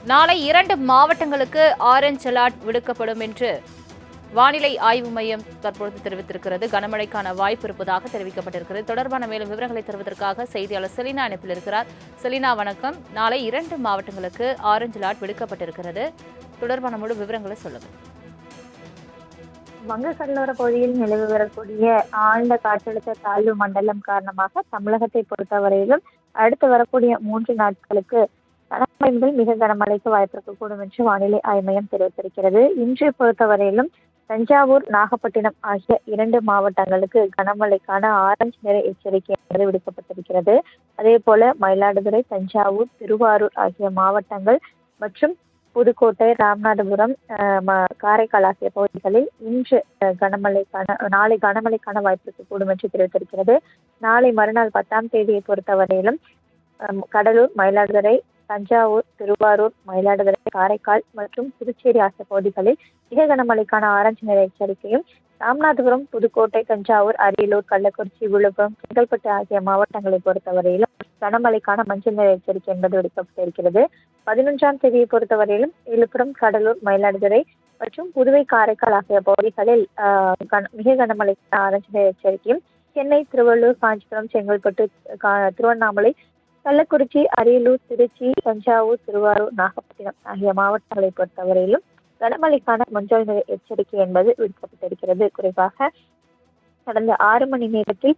நாளை 2 மாவட்டங்களுக்கு orange alert விடுக்கப்படும் என்று வானிலை ஆய்வு மையம் தற்பொழுது தெரிவித்திருக்கிறது. கனமழைக்கான வாய்ப்பு இருப்பதாக தெரிவிக்கப்பட்டிருக்கிறது. தொடர்பான மேலும் விவரங்களை தருவதற்காக செய்தியாளர் செலினா இணைப்பில் இருக்கிறார். செலினா, வணக்கம். நாளை 2 மாவட்டங்களுக்கு ஆரஞ்ச் அலர்ட் விடுக்கப்பட்டிருக்கிறது. தொடர்பான முழு விவரங்களை சொல்லுங்க. வங்கக்கடலோர பகுதியில் நிலவி வரக்கூடிய ஆழ்ந்த காற்றழுத்த தாழ்வு மண்டலம் காரணமாக தமிழகத்தை பொறுத்தவரையிலும் அடுத்து வரக்கூடிய 3 நாட்களுக்கு கனமழை முதல் மிக கனமழைக்கு வாய்ப்பு இருக்கக்கூடும் என்று வானிலை ஆய்வு மையம் தெரிவித்திருக்கிறது. இன்று பொறுத்தவரையிலும் தஞ்சாவூர், நாகப்பட்டினம் ஆகிய 2 மாவட்டங்களுக்கு கனமழைக்கான ஆரஞ்சு நிற எச்சரிக்கை என்பது விடுக்கப்பட்டிருக்கிறது. அதே போல மயிலாடுதுறை, தஞ்சாவூர், திருவாரூர் ஆகிய மாவட்டங்கள் மற்றும் புதுக்கோட்டை, ராமநாதபுரம், காரைக்கால் ஆகிய பகுதிகளில் இன்று நாளை கனமழைக்கான வாய்ப்பு இருக்கக்கூடும் என்று தெரிவித்திருக்கிறது. நாளை மறுநாள் 10ஆம் தேதியை பொறுத்தவரையிலும் கடலூர், மயிலாடுதுறை, தஞ்சாவூர், திருவாரூர், மயிலாடுதுறை, காரைக்கால் மற்றும் புதுச்சேரி ஆகிய பகுதிகளில் மிக கனமழைக்கான ஆரஞ்சு நிற எச்சரிக்கையும், ராமநாதபுரம், புதுக்கோட்டை, தஞ்சாவூர், அரியலூர், கள்ளக்குறிச்சி, விழுப்புரம், செங்கல்பட்டு ஆகிய மாவட்டங்களை பொறுத்தவரையிலும் கனமழைக்கான மஞ்சள் நிற எச்சரிக்கை என்பது விடுக்கப்பட்டிருக்கிறது. 11ஆம் தேதியை பொறுத்தவரையிலும் விழுப்புரம், கடலூர், மயிலாடுதுறை மற்றும் புதுவை, காரைக்கால் ஆகிய பகுதிகளில் மிக கனமழைக்கான ஆரஞ்சு நிற எச்சரிக்கையும், சென்னை, திருவள்ளூர், காஞ்சிபுரம், செங்கல்பட்டு, திருவண்ணாமலை, கள்ளக்குறிச்சி, அரியலூர், திருச்சி, தஞ்சாவூர், திருவாரூர், நாகப்பட்டினம் ஆகிய மாவட்டங்களை பொறுத்தவரையிலும் கனமழைக்கான மஞ்சள் நிற எச்சரிக்கை என்பது விடுக்கப்பட்டிருக்கிறது. குறிப்பாக கடந்த 6 மணி நேரத்தில்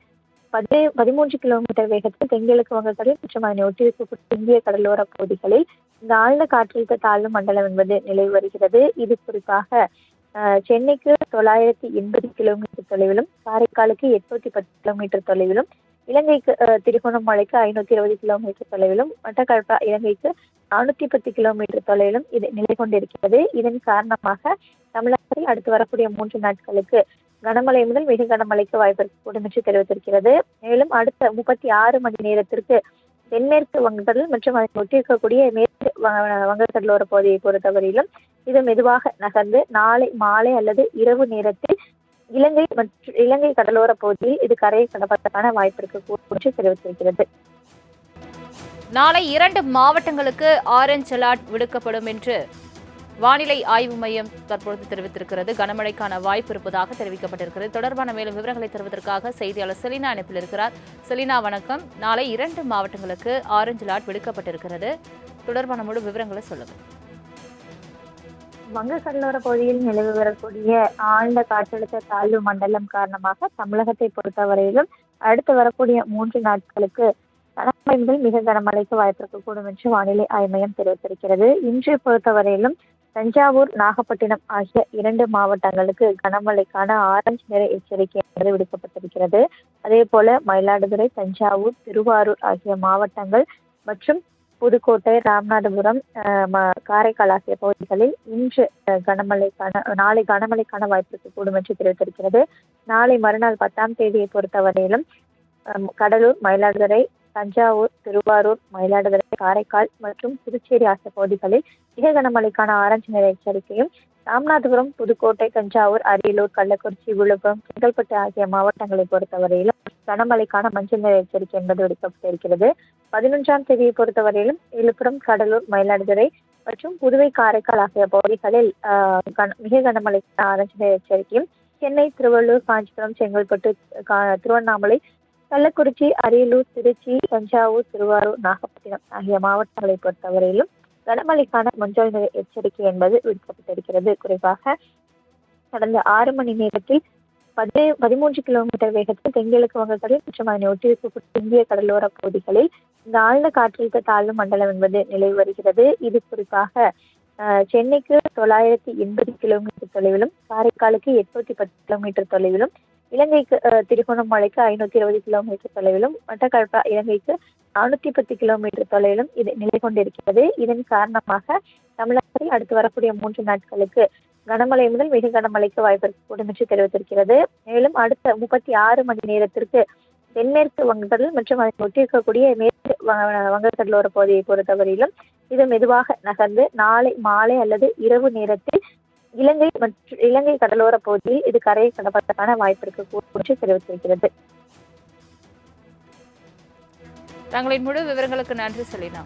13 கிலோமீட்டர் வேகத்தில் தென்கிழக்கு வங்கக்கடல் மற்றும் அதனை ஒட்டியிருக்கக்கூடிய இந்திய கடலோர பகுதிகளில் இந்த ஆழ்ந்த காற்றழுத்த தாழ்வு மண்டலம் என்பது நிலவி வருகிறது. இது குறிப்பாக சென்னைக்கு 980 கிலோமீட்டர் தொலைவிலும், காரைக்காலுக்கு 810 கிலோமீட்டர் தொலைவிலும், இலங்கைக்கு திருகோணமலைக்கு 520 கிலோமீட்டர் தொலைவிலும், மட்டக்களப்பு இலங்கைக்கு 410 கிலோமீட்டர் தொலைவிலும் இது நிலை கொண்டிருக்கிறது. இதன் காரணமாக தமிழகத்தில் அடுத்து வரக்கூடிய 3 நாட்களுக்கு கனமழை முதல் மிக கனமழைக்கு வாய்ப்பு இருக்கக்கூடும் என்று தெரிவித்திருக்கிறது. மேலும் அடுத்த 36 மணி நேரத்திற்கு தென்மேற்கு வங்கக்கடல் மற்றும் அதை ஒட்டியிருக்கக்கூடிய மேற்கு வங்கக்கடலோர பகுதியை பொறுத்தவரையிலும் இது மெதுவாக நகர்ந்து நாளை மாலை அல்லது இரவு நேரத்தில் இலங்கை கடலோர பகுதியில் இது கரையை கடப்பதற்கான வாய்ப்பு இருக்கக்கூடும் என்று தெரிவித்திருக்கிறது. நாளை 2 மாவட்டங்களுக்கு ஆரஞ்ச் அலர்ட் விடுக்கப்படும் என்று வானிலை ஆய்வு மையம் தற்பொழுது தெரிவித்திருக்கிறது. கனமழைக்கான வாய்ப்பு இருப்பதாக தெரிவிக்கப்பட்டிருக்கிறது. தொடர்பான மேலும் விவரங்களை தருவதற்காக செய்தியாளர் செலினா இணைப்பில் இருக்கிறார். செலினா, வணக்கம். நாளை 2 மாவட்டங்களுக்கு ஆரஞ்ச் அலர்ட் விடுக்கப்பட்டிருக்கிறது. தொடர்பான முழு விவரங்களை சொல்லுங்க. வங்கக்கடலோர பகுதியில் நிலவி வரக்கூடிய ஆழ்ந்த காற்றழுத்த தாழ்வு மண்டலம் காரணமாக தமிழகத்தை பொறுத்தவரையிலும் அடுத்து வரக்கூடிய 3 நாட்களுக்கு கனமழை முதல் மிக கனமழைக்கு வாய்ப்பு இருக்கக்கூடும் என்று வானிலை ஆய்வு மையம் தெரிவித்திருக்கிறது. இன்று பொறுத்தவரையிலும் தஞ்சாவூர், நாகப்பட்டினம் ஆகிய 2 மாவட்டங்களுக்கு கனமழைக்கான ஆரஞ்சு நிற எச்சரிக்கை என்பது விடுக்கப்பட்டிருக்கிறது. அதே போல மயிலாடுதுறை, தஞ்சாவூர், திருவாரூர் ஆகிய மாவட்டங்கள் மற்றும் புதுக்கோட்டை, ராமநாதபுரம், காரைக்கால் ஆகிய பகுதிகளில் இன்று நாளை கனமழைக்கான வாய்ப்பு இருக்கக்கூடும் என்று தெரிவித்திருக்கிறது. நாளை மறுநாள் 10ஆம் தேதியை பொறுத்தவரையிலும் கடலூர், மயிலாடுதுறை, தஞ்சாவூர், திருவாரூர், மயிலாடுதுறை, காரைக்கால் மற்றும் புதுச்சேரி ஆகிய பகுதிகளில் மிக கனமழைக்கான ஆரஞ்சு நிற எச்சரிக்கையும், ராமநாதபுரம், புதுக்கோட்டை, தஞ்சாவூர், அரியலூர், கள்ளக்குறிச்சி, விழுப்புரம், செங்கல்பட்டு ஆகிய மாவட்டங்களை பொறுத்தவரையிலும் கனமழைக்கான மஞ்சள் நிற எச்சரிக்கை என்பது விடுக்கப்பட்டிருக்கிறது. 11ஆம் தேதியை பொறுத்தவரையிலும் விழுப்புரம், கடலூர், மயிலாடுதுறை மற்றும் புதுவை, காரைக்கால் ஆகிய பகுதிகளில் மிக கனமழைக்கான ஆரஞ்சு நிற எச்சரிக்கையும், சென்னை, திருவள்ளூர், காஞ்சிபுரம், செங்கல்பட்டு, திருவண்ணாமலை, கள்ளக்குறிச்சி, அரியலூர், திருச்சி, தஞ்சாவூர், திருவாரூர், நாகப்பட்டினம் ஆகிய மாவட்டங்களை பொறுத்தவரையிலும் கனமழைக்கான மஞ்சள் நிற எச்சரிக்கை என்பது விடுக்கப்பட்டிருக்கிறது. குறிப்பாக கடந்த 6 மணி நேரத்தில் 13 கிலோமீட்டர் வேகத்தில் தென்கிழக்கு வங்கக்கடல் மற்றும் அதனை ஒட்டியிருக்கக்கூடிய இந்திய கடலோர பகுதிகளில் இந்த ஆழ்ந்த காற்றழுத்த தாழ்வு மண்டலம் என்பது நிலவி வருகிறது. இது குறிப்பாக சென்னைக்கு 980 கிலோமீட்டர் தொலைவிலும், காரைக்காலுக்கு 810 கிலோமீட்டர் தொலைவிலும், இலங்கைக்கு திருகோணமலைக்கு 520 கிலோமீட்டர் தொலைவிலும், மட்டக்களப்பு இலங்கைக்கு 410 கிலோமீட்டர் தொலைவிலும் இது நிலை கொண்டிருக்கிறது. இதன் காரணமாக தமிழகத்தில் அடுத்து வரக்கூடிய 3 நாட்களுக்கு கனமழை முதல் மிக கனமழைக்கு வாய்ப்பு இருக்கக்கூடும் என்று தெரிவித்திருக்கிறது. மேலும் அடுத்த 36 மணி நேரத்திற்கு தென்மேற்கு வங்கக்கடல் மற்றும் அதை ஒட்டியிருக்கக்கூடிய மேற்கு வங்கக்கடலோர பகுதியை பொறுத்தவரையிலும் இது மெதுவாக நகர்ந்து நாளை மாலை அல்லது இரவு நேரத்தில் இலங்கை கடலோர பகுதியில் இது கரையை கடப்பதற்கான வாய்ப்பு இருக்கக்கூடும் என்று தெரிவித்திருக்கிறது. தங்களின் முழு விவரங்களுக்கு நன்றி செலினா.